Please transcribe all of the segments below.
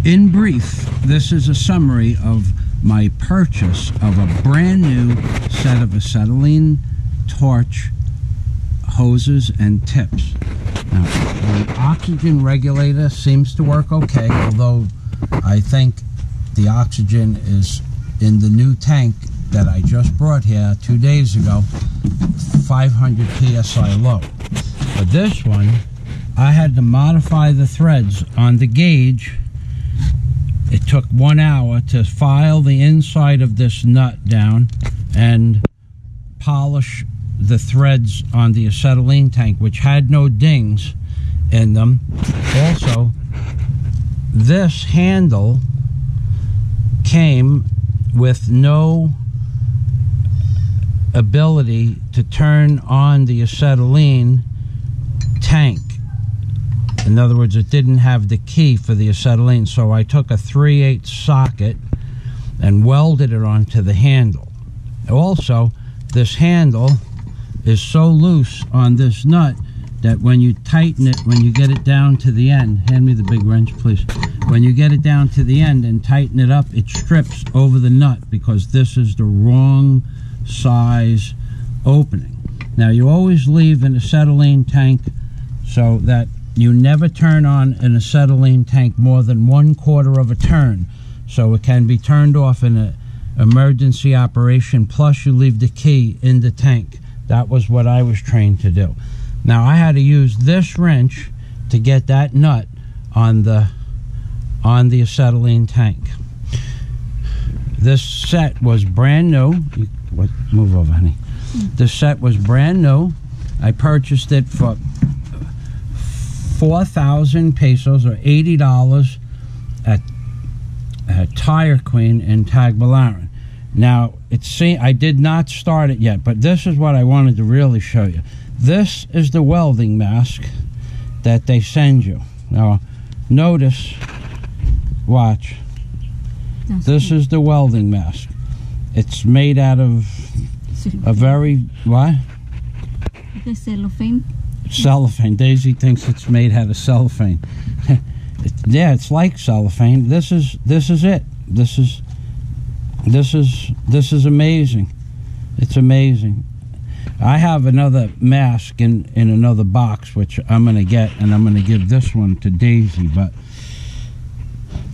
In brief, this is a summary of my purchase of a brand new set of acetylene torch hoses and tips. Now, the oxygen regulator seems to work okay, although I think the oxygen is in the new tank that I just brought here 2 days ago, 500 psi low. But this one, I had to modify the threads on the gauge. It took 1 hour to file the inside of this nut down and polish the threads on the acetylene tank, which had no dings in them. Also, this handle came with no ability to turn on the acetylene tank. In other words, it didn't have the key for the acetylene, so I took a 3/8 socket and welded it onto the handle. Also, this handle is so loose on this nut that when you tighten it, when you get it down to the end, hand me the big wrench, please. When you get it down to the end and tighten it up, it strips over the nut because this is the wrong size opening. Now, you always leave an acetylene tank so that you never turn on an acetylene tank more than 1/4 of a turn, so it can be turned off in an emergency operation, plus you leave the key in the tank. That was what I was trained to do. Now, I had to use this wrench to get that nut on the acetylene tank. This set was brand new. Move over, honey. This set was brand new. I purchased it for 4,000 pesos or $80 at Tire Queen in Tagbilaran. Now, I did not start it yet, but this is what I wanted to really show you. This is the welding mask that they send you. Now, notice, watch. This is the welding mask. It's made out of a very, what? Cellophane. Cellophane. Daisy thinks it's made out of cellophane. Yeah, it's like cellophane. This is it. This is amazing. It's amazing. I have another mask in another box, which I'm going to get, and I'm going to give this one to Daisy, but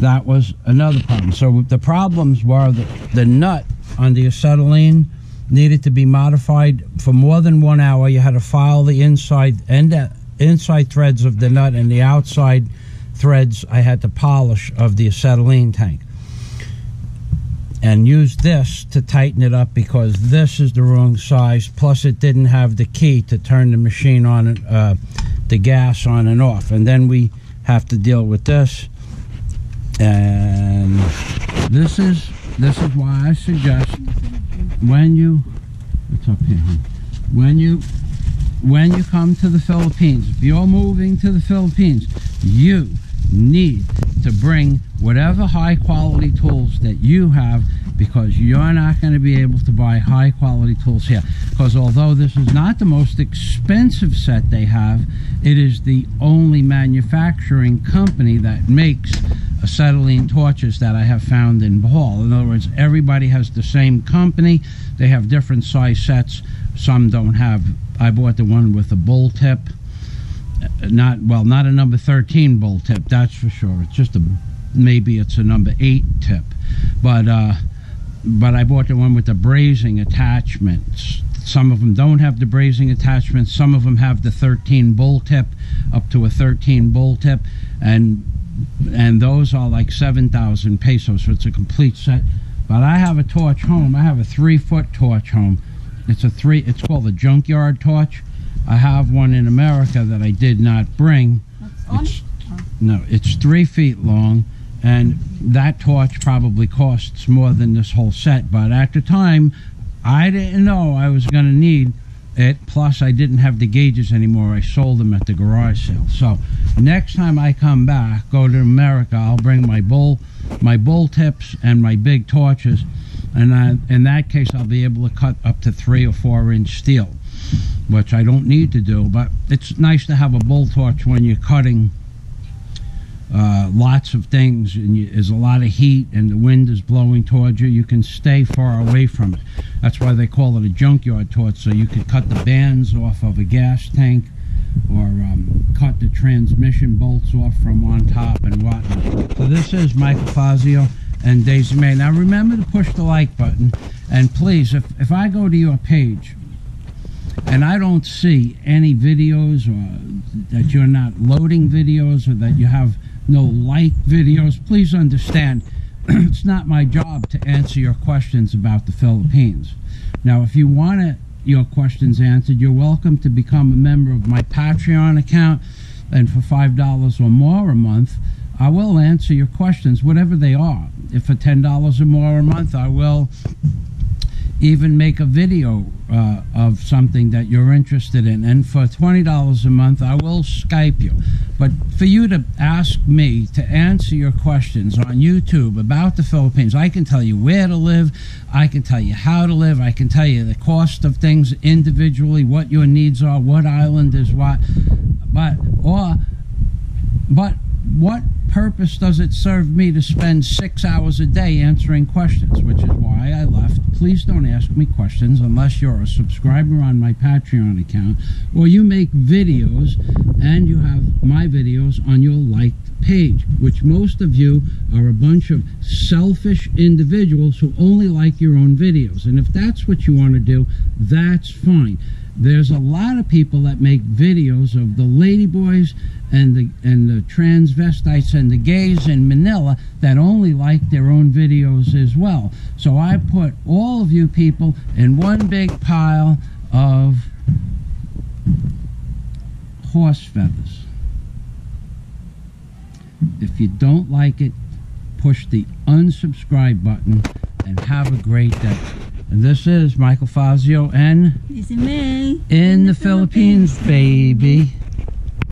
that was another problem. So the problems were that the nut on the acetylene needed to be modified for more than 1 hour. You had to file the inside threads of the nut, and the outside threads I had to polish of the acetylene tank. And use this to tighten it up because this is the wrong size. Plus, it didn't have the key to turn the machine on, the gas on and off. And then we have to deal with this. And this is why I suggest when you, what's up here, honey? When you come to the Philippines, if you're moving to the Philippines, you need to bring whatever high quality tools that you have, because you're not going to be able to buy high quality tools here. Because although this is not the most expensive set they have, it is the only manufacturing company that makes acetylene torches that I have found in Bohol. In other words, everybody has the same company. They have different size sets. Some don't have. I bought the one with a bull tip. Not a number 13 bull tip, that's for sure. It's just maybe it's a number 8 tip, but I bought the one with the brazing attachments. Some of them don't have the brazing attachments. Some of them have the 13 bull tip, up to a 13 bull tip, and those are like 7,000 pesos. So it's a complete set. But I have a torch home. I have a 3-foot torch home. It's called a junkyard torch. I have one in America that I did not bring. It's 3 feet long, and that torch probably costs more than this whole set. But at the time, I didn't know I was going to need it. Plus, I didn't have the gauges anymore. I sold them at the garage sale. So next time I come back, go to America, I'll bring my bull tips and my big torches, and in that case, I'll be able to cut up to 3 or 4 inch steel, which I don't need to do, but it's nice to have a bull torch when you're cutting lots of things, and there's a lot of heat and the wind is blowing towards you, you can stay far away from it. That's why they call it a junkyard torch, so you can cut the bands off of a gas tank, or cut the transmission bolts off from on top and whatnot. So this is Michael Fazio and Daisy May. Now remember to push the like button, and please, if I go to your page and I don't see any videos, or that you're not loading videos, or that you have no like videos, please understand it's not my job to answer your questions about the Philippines. Now if you want your questions answered, you're welcome to become a member of my Patreon account, and for $5 or more a month I will answer your questions, whatever they are. If for $10 or more a month, I will even make a video of something that you're interested in, and for $20 a month I will Skype you. But for you to ask me to answer your questions on YouTube about the Philippines, I can tell you where to live, I can tell you how to live, I can tell you the cost of things individually, what your needs are, what island is what, but what purpose does it serve me to spend 6 hours a day answering questions, which is why I left. Please don't ask me questions unless you're a subscriber on my Patreon account, or you make videos and you have my videos on your liked page, which most of you are a bunch of selfish individuals who only like your own videos. And if that's what you want to do, that's fine. There's a lot of people that make videos of the ladyboys and the transvestites and the gays in Manila that only like their own videos as well. So I put all of you people in one big pile of horse feathers. If you don't like it, push the unsubscribe button and have a great day. And this is Michael Fazio and Daisy May in the Philippines, baby.